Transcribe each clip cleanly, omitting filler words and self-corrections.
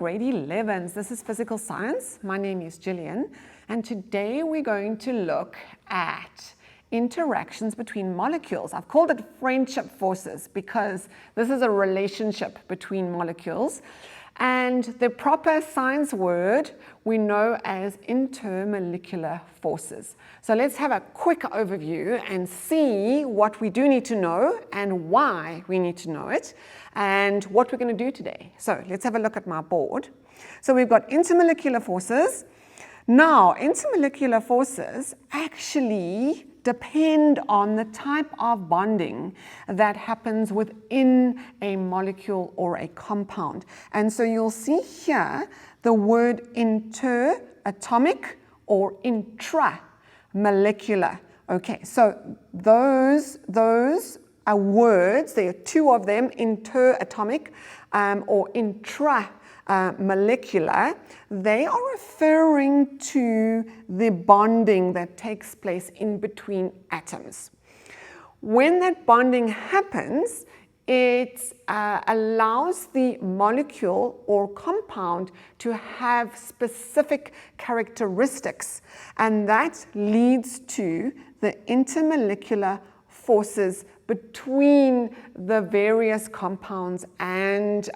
grade 11s. This is physical science. My name is Gillian, and today we're going to look at interactions between molecules. I've called it friendship forces because this is a relationship between molecules, and the proper science word we know as intermolecular forces. So let's have a quick overview and see what we do need to know and why we need to know it and what we're going to do today. So let's have a look at my board. So we've got intermolecular forces. Now, intermolecular forces actually depend on the type of bonding that happens within a molecule or a compound. And so you'll see here the word interatomic or intramolecular. Okay, so those are words, there are two of them, interatomic or intramolecular. They are referring to the bonding that takes place in between atoms. When that bonding happens, it allows the molecule or compound to have specific characteristics, and that leads to the intermolecular forces between the various compounds and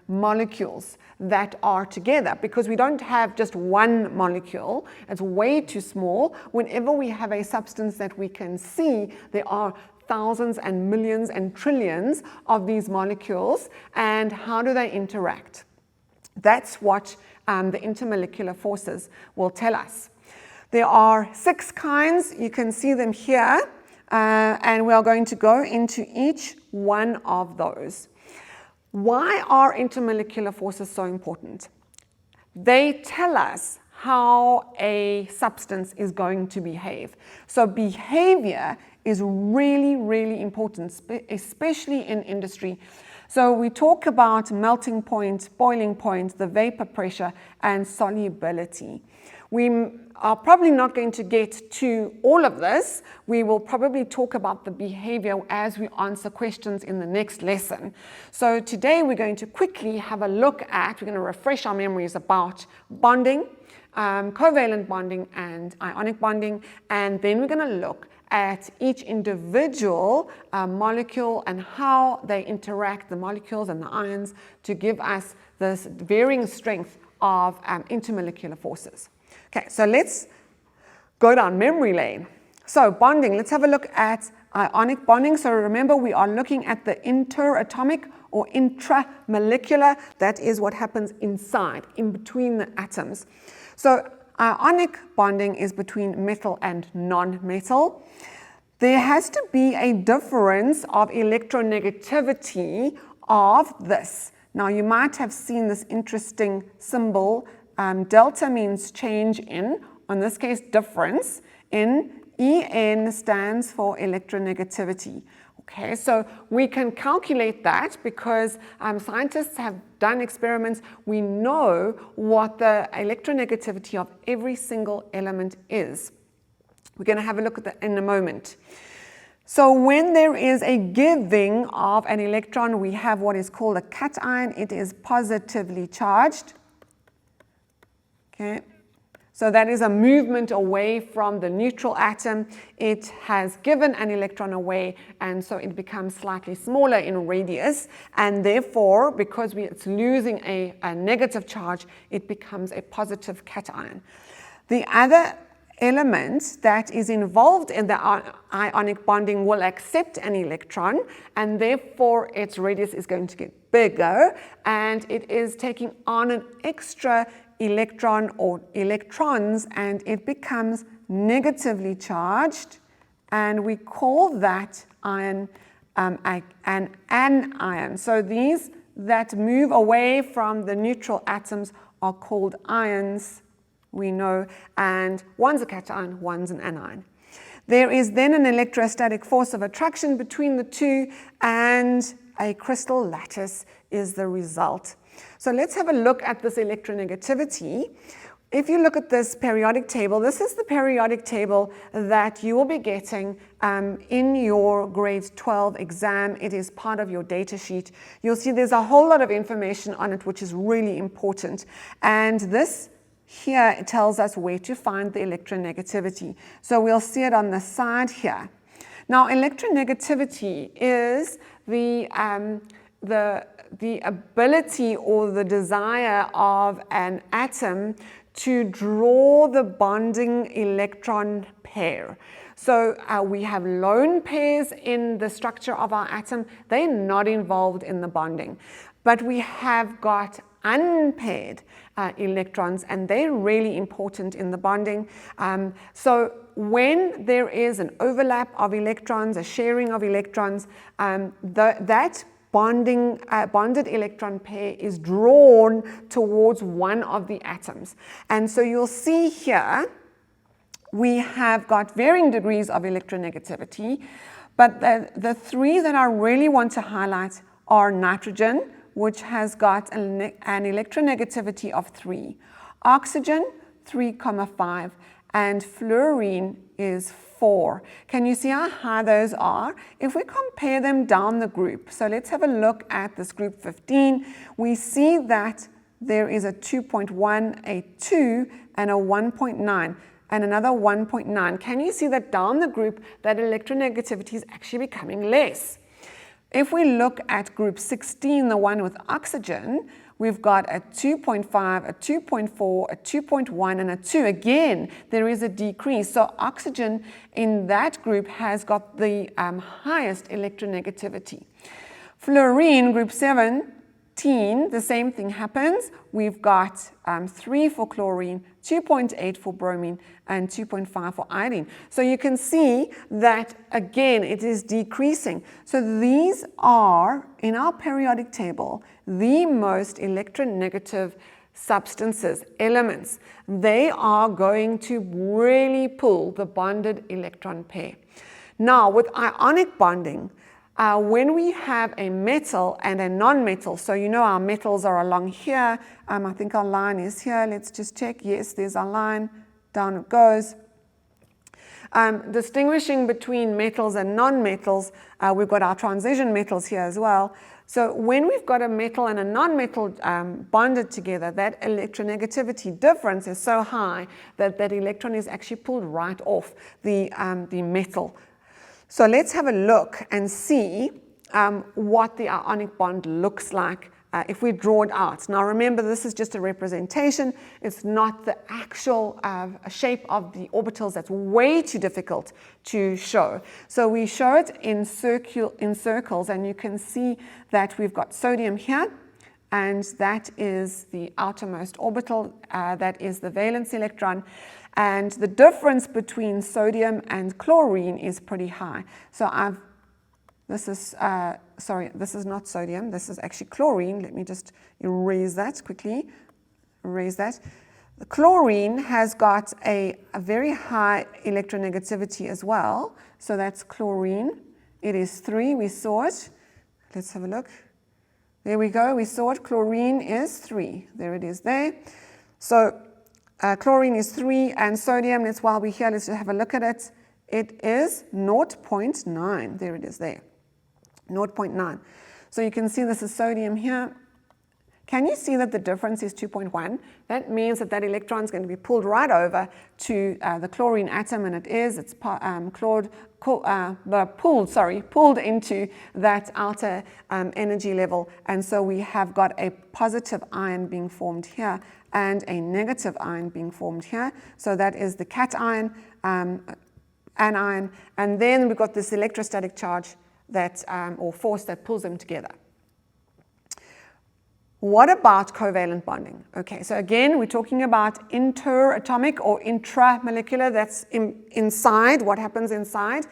molecules that are together, because we don't have just one molecule. It's way too small. Whenever we have a substance that we can see, there are thousands and millions and trillions of these molecules, and how do they interact? That's what the intermolecular forces will tell us. There are 6 kinds. You can see them here. And we are going to go into each one of those. Why are intermolecular forces so important? They tell us how a substance is going to behave. So behavior is really, really important, especially in industry. So we talk about melting point, boiling point, the vapor pressure, and solubility. We are probably not going to get to all of this. We will probably talk about the behavior as we answer questions in the next lesson. So today we're going to quickly have a look at, we're going to refresh our memories about bonding, covalent bonding and ionic bonding, and then we're going to look at each individual molecule and how they interact, the molecules and the ions, to give us this varying strength of intermolecular forces. Okay, so let's go down memory lane. So bonding, let's have a look at ionic bonding. So remember, we are looking at the interatomic or intramolecular. That is what happens inside, in between the atoms. So ionic bonding is between metal and non-metal. There has to be a difference of electronegativity of this. Now you might have seen this interesting symbol. Delta means change in this case difference, in En stands for electronegativity. Okay, so we can calculate that because scientists have done experiments. We know what the electronegativity of every single element is. We're going to have a look at that in a moment. So when there is a giving of an electron, we have what is called a cation. It is positively charged. Okay, so that is a movement away from the neutral atom. It has given an electron away, and so it becomes slightly smaller in radius, and therefore, because it's losing a negative charge, it becomes a positive cation. The other element that is involved in the ionic bonding will accept an electron, and therefore its radius is going to get bigger, and it is taking on an extra electron or electrons, and it becomes negatively charged, and we call that ion an anion. So these that move away from the neutral atoms are called ions, we know, and one's a cation, one's an anion. There is then an electrostatic force of attraction between the two, and a crystal lattice is the result. So let's have a look at this electronegativity. if you look at this periodic table, this is the periodic table that you will be getting in your grade 12 exam. It is part of your data sheet. You'll see there's a whole lot of information on it, which is really important. And this here it tells us where to find the electronegativity. So we'll see it on the side here. Now, electronegativity is the ability or the desire of an atom to draw the bonding electron pair. So we have lone pairs in the structure of our atom. They're not involved in the bonding. But we have got unpaired electrons, and they're really important in the bonding. So when there is an overlap of electrons, a sharing of electrons, that bonded electron pair is drawn towards one of the atoms. And so you'll see here, we have got varying degrees of electronegativity, but the three that I really want to highlight are nitrogen, which has got an electronegativity of 3, oxygen 3,5, and fluorine is 4. Can you see how high those are? If we compare them down the group, so let's have a look at this group 15, we see that there is a 2.1, a 2, and a 1.9, and another 1.9. Can you see that down the group, that electronegativity is actually becoming less? If we look at group 16, the one with oxygen, we've got a 2.5, a 2.4, a 2.1, and a 2. Again, there is a decrease. So oxygen in that group has got the highest electronegativity. Fluorine, group 17, the same thing happens. We've got 3 for chlorine, 2.8 for bromine, and 2.5 for iodine. So you can see that, again, it is decreasing. So these are, in our periodic table, the most electronegative substances, elements. They are going to really pull the bonded electron pair. Now, with ionic bonding, when we have a metal and a non-metal, so you know our metals are along here, I think our line is here, let's just check, yes, there's our line, down it goes. Distinguishing between metals and non-metals, we've got our transition metals here as well. So when we've got a metal and a non-metal bonded together, that electronegativity difference is so high that that electron is actually pulled right off the metal. So let's have a look and see what the ionic bond looks like if we draw it out. Now remember, this is just a representation. It's not the actual shape of the orbitals. That's way too difficult to show. So we show it in circles, and you can see that we've got sodium here, and that is the outermost orbital. That is the valence electron. And the difference between sodium and chlorine is pretty high. So this is not sodium, this is actually chlorine. Let me just erase that quickly, erase that. The chlorine has got a very high electronegativity as well. So that's chlorine. It is 3, we saw it. Let's have a look. There we go, we saw it, chlorine is 3. There it is there. So chlorine is 3, and sodium, while we're here, let's just have a look at it. It is 0.9. There it is there. 0.9. So you can see this is sodium here. Can you see that the difference is 2.1? That means that that electron is going to be pulled right over to the chlorine atom, and it's pulled into that outer energy level. And so we have got a positive ion being formed here and a negative ion being formed here. So that is the cation, anion, and then we've got this electrostatic charge that, or force that pulls them together. What about covalent bonding? Okay, so again, we're talking about interatomic or intramolecular, that's inside, what happens inside.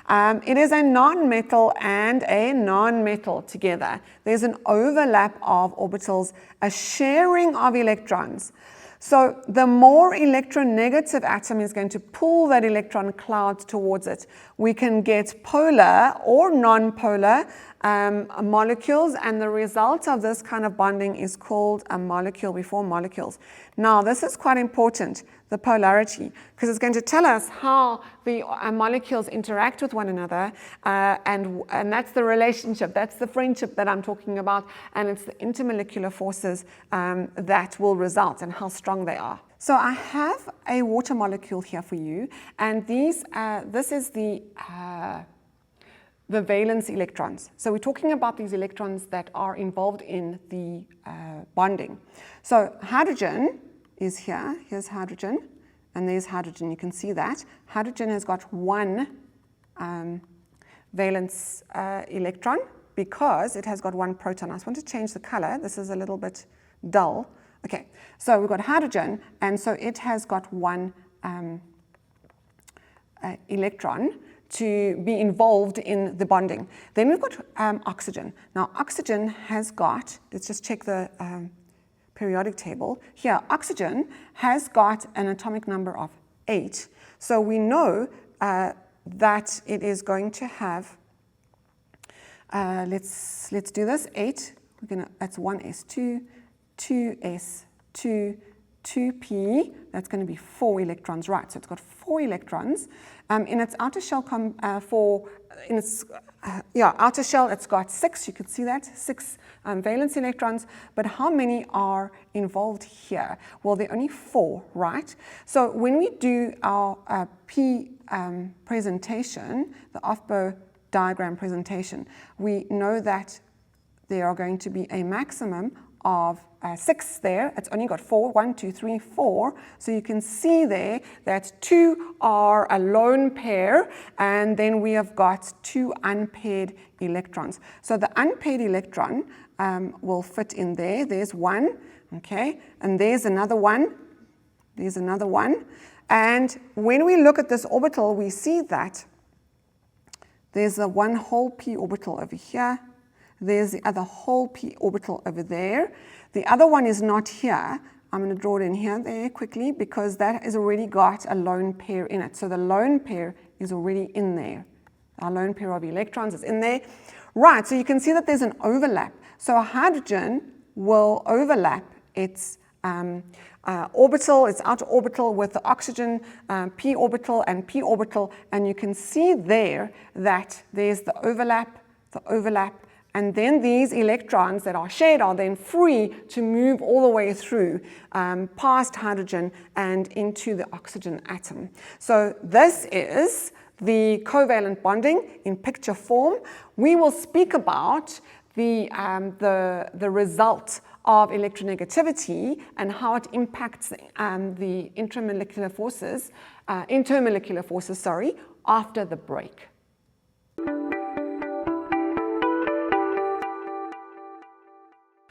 It is a non-metal and a non-metal together. There's an overlap of orbitals, a sharing of electrons. So the more electronegative atom is going to pull that electron cloud towards it. We can get polar or non-polar molecules, and the result of this kind of bonding is called a molecule. We form molecules. Now, this is quite important, the polarity, because it's going to tell us how the molecules interact with one another, and that's the relationship, that's the friendship that I'm talking about, and it's the intermolecular forces that will result and how strong they are. So I have a water molecule here for you, and this is the valence electrons. So we're talking about these electrons that are involved in the bonding. So hydrogen is here. Here's hydrogen, and there's hydrogen. You can see that. Hydrogen has got one valence electron because it has got one proton. I just want to change the color. This is a little bit dull. Okay, so we've got hydrogen, and so it has got one electron to be involved in the bonding. Then we've got oxygen. Now oxygen has got, let's just check the periodic table. Here, oxygen has got an atomic number of 8. So we know that it is going to have, let's do this, 8. That's 1s2, 2s2, 2p, that's going to be 4 electrons, right? So it's got 4 electrons. In its outer shell, outer shell, it's got 6, you can see that, 6 valence electrons, but how many are involved here? Well, there are only 4, right? So when we do our P presentation, the Aufbau diagram presentation, we know that there are going to be a maximum of 6 there. It's only got 4, 1, 2, 3, 4. So you can see there that 2 are a lone pair, and then we have got 2 unpaired electrons. So the unpaired electron will fit in there. There's 1, okay, and there's another one. There's another one. And when we look at this orbital, we see that there's a one whole p orbital over here. There's the other whole p orbital over there. The other one is not here. I'm going to draw it in here there quickly because that has already got a lone pair in it. So the lone pair is already in there. Our lone pair of electrons is in there. Right, so you can see that there's an overlap. So a hydrogen will overlap its orbital, its outer orbital with the oxygen p orbital and p orbital, and you can see there that there's the overlap, and then these electrons that are shared are then free to move all the way through past hydrogen and into the oxygen atom. So this is the covalent bonding in picture form. We will speak about the result of electronegativity and how it impacts the intermolecular forces, after the break.